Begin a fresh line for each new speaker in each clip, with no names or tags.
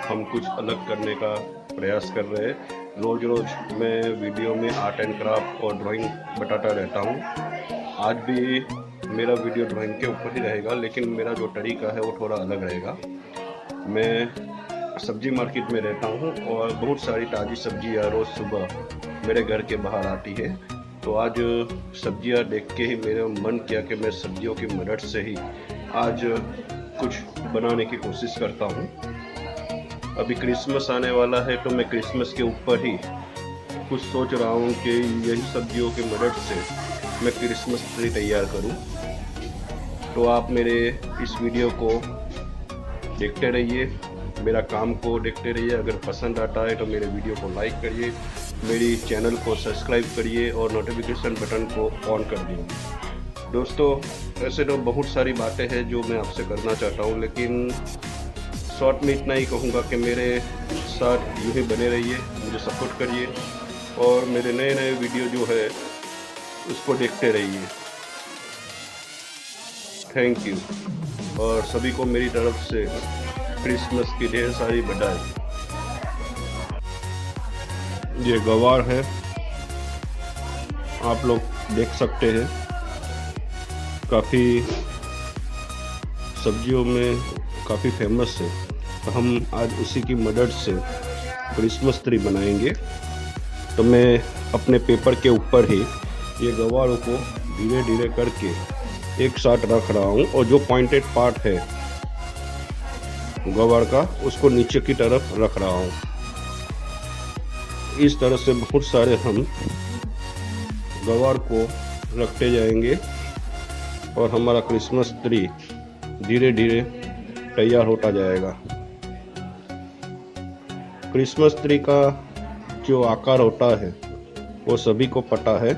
हम कुछ अलग करने का प्रयास कर रहे हैं। रोज़ रोज़ मैं वीडियो में आर्ट एंड क्राफ्ट और ड्राइंग बताता रहता हूँ। आज भी मेरा वीडियो ड्राइंग के ऊपर ही रहेगा, लेकिन मेरा जो तरीका है वो थोड़ा अलग रहेगा। मैं सब्जी मार्केट में रहता हूँ और बहुत सारी ताज़ी सब्जियाँ रोज़ सुबह मेरे घर के बाहर आती है। तो आज सब्जियाँ देख के ही मेरा मन किया कि मैं सब्जियों की मदद से ही आज कुछ बनाने की कोशिश करता हूँ। अभी क्रिसमस आने वाला है, तो मैं क्रिसमस के ऊपर ही कुछ सोच रहा हूँ कि यही सब्जियों की मदद से मैं क्रिसमस ट्री तैयार करूँ। तो आप मेरे इस वीडियो को देखते रहिए, मेरा काम को देखते रहिए। अगर पसंद आता है तो मेरे वीडियो को लाइक करिए, मेरी चैनल को सब्सक्राइब करिए और नोटिफिकेशन बटन को ऑन कर दीजिए। दोस्तों, ऐसे तो बहुत सारी बातें हैं जो मैं आपसे करना चाहता हूँ, लेकिन शॉर्ट में इतना ही कहूँगा कि मेरे साथ यूँ ही बने रहिए, मुझे सपोर्ट करिए और मेरे नए नए वीडियो जो है उसको देखते रहिए। थैंक यू, और सभी को मेरी तरफ से क्रिसमस की ढेर सारी बधाई। ये गवार है, आप लोग देख सकते हैं, काफ़ी सब्जियों में काफ़ी फेमस है। तो हम आज उसी की मदद से क्रिसमस ट्री बनाएंगे। तो मैं अपने पेपर के ऊपर ही ये गवारों को धीरे धीरे करके एक साथ रख रहा हूँ और जो पॉइंटेड पार्ट है गवार का उसको नीचे की तरफ रख रहा हूँ। इस तरह से बहुत सारे हम गवार को रखते जाएंगे और हमारा क्रिसमस ट्री धीरे धीरे तैयार होता जाएगा। क्रिसमस ट्री का जो आकार होता है वो सभी को पता है,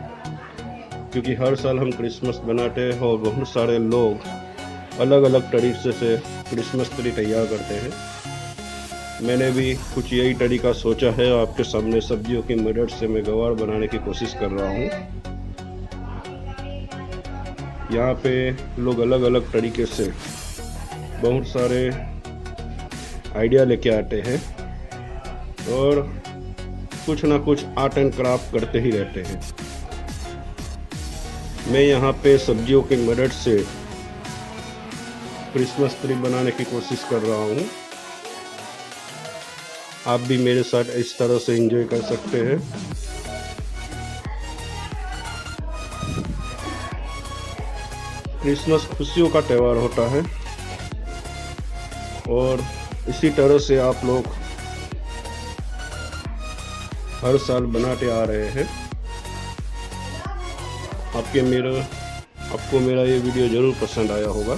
क्योंकि हर साल हम क्रिसमस बनाते हैं और बहुत सारे लोग अलग अलग तरीके से क्रिसमस ट्री तैयार करते हैं। मैंने भी कुछ यही तरीका सोचा है। आपके सामने सब्जियों की मदद से मैं गवार बनाने की कोशिश कर रहा हूँ। यहाँ पे लोग अलग अलग तरीके से बहुत सारे आइडिया लेके आते हैं और कुछ ना कुछ आर्ट एंड क्राफ्ट करते ही रहते हैं। मैं यहाँ पे सब्जियों की मदद से क्रिसमस ट्री बनाने की कोशिश कर रहा हूँ। आप भी मेरे साथ इस तरह से एंजॉय कर सकते हैं। क्रिसमस खुशियों का त्यौहार होता है और इसी तरह से आप लोग हर साल बनाते आ रहे हैं। आपको मेरा ये वीडियो ज़रूर पसंद आया होगा।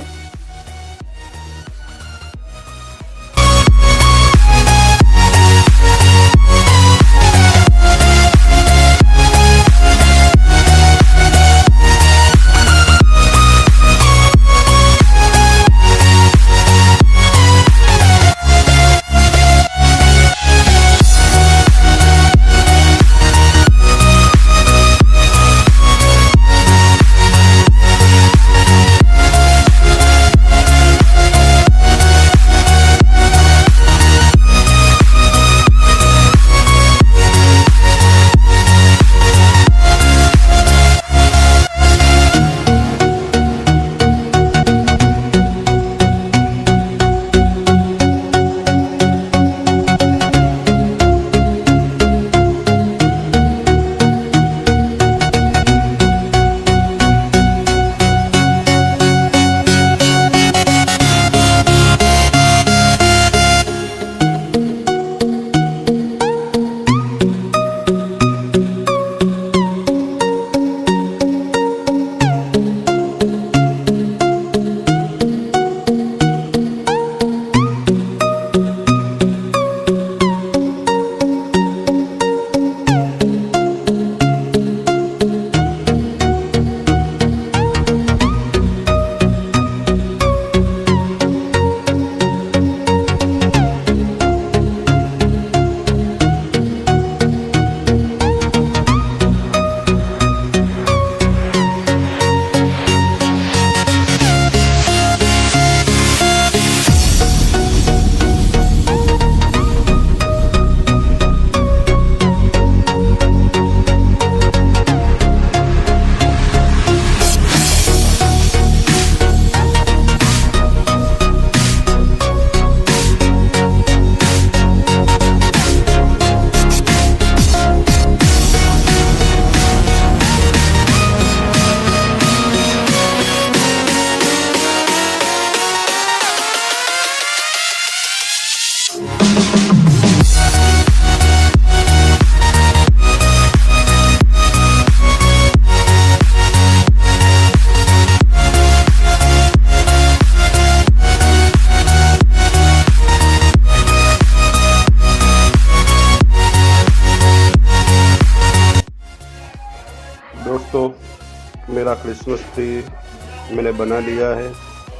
सारा क्रिसमस ट्री मैंने बना लिया है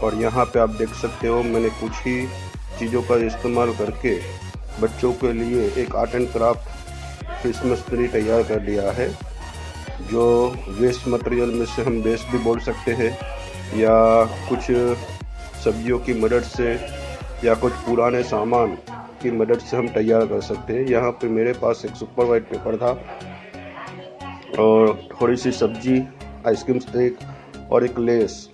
और यहाँ पे आप देख सकते हो मैंने कुछ ही चीज़ों का इस्तेमाल करके बच्चों के लिए एक art and craft Christmas tree तैयार कर लिया है, जो वेस्ट मटेरियल में से हम बेस्ट भी बोल सकते हैं या कुछ सब्जियों की मदद से या कुछ पुराने सामान की मदद से हम तैयार कर सकते हैं। यहाँ पे मेरे पास एक सुपर वाइट पेपर था और थोड़ी सी सब्जी, आइसक्रीम स्टिक और एक लेस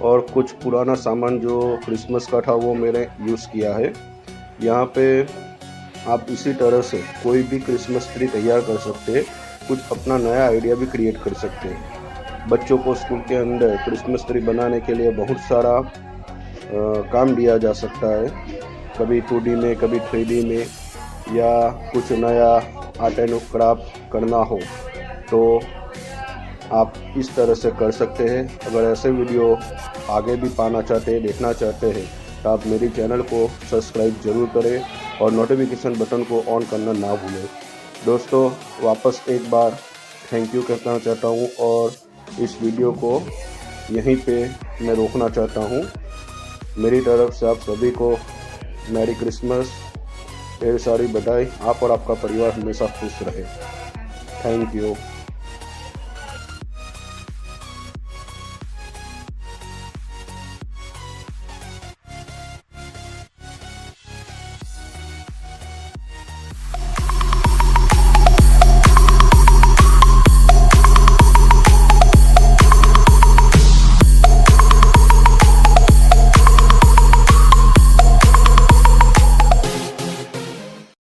और कुछ पुराना सामान जो क्रिसमस का था वो मैंने यूज़ किया है। यहाँ पे आप इसी तरह से कोई भी क्रिसमस ट्री तैयार कर सकते हैं, कुछ अपना नया आइडिया भी क्रिएट कर सकते हैं। बच्चों को स्कूल के अंदर क्रिसमस ट्री बनाने के लिए बहुत सारा काम दिया जा सकता है, कभी 2D में, कभी 3D में, या कुछ नया आर्ट एंड क्राफ्ट करना हो तो आप इस तरह से कर सकते हैं। अगर ऐसे वीडियो आगे भी पाना चाहते हैं, देखना चाहते हैं तो आप मेरी चैनल को सब्सक्राइब ज़रूर करें और नोटिफिकेशन बटन को ऑन करना ना भूलें। दोस्तों, वापस एक बार थैंक यू कहना चाहता हूँ और इस वीडियो को यहीं पे मैं रोकना चाहता हूँ। मेरी तरफ से आप सभी को मैरी क्रिसमस, ढेर सारी बधाई। आप और आपका परिवार हमेशा खुश रहे। Thank you.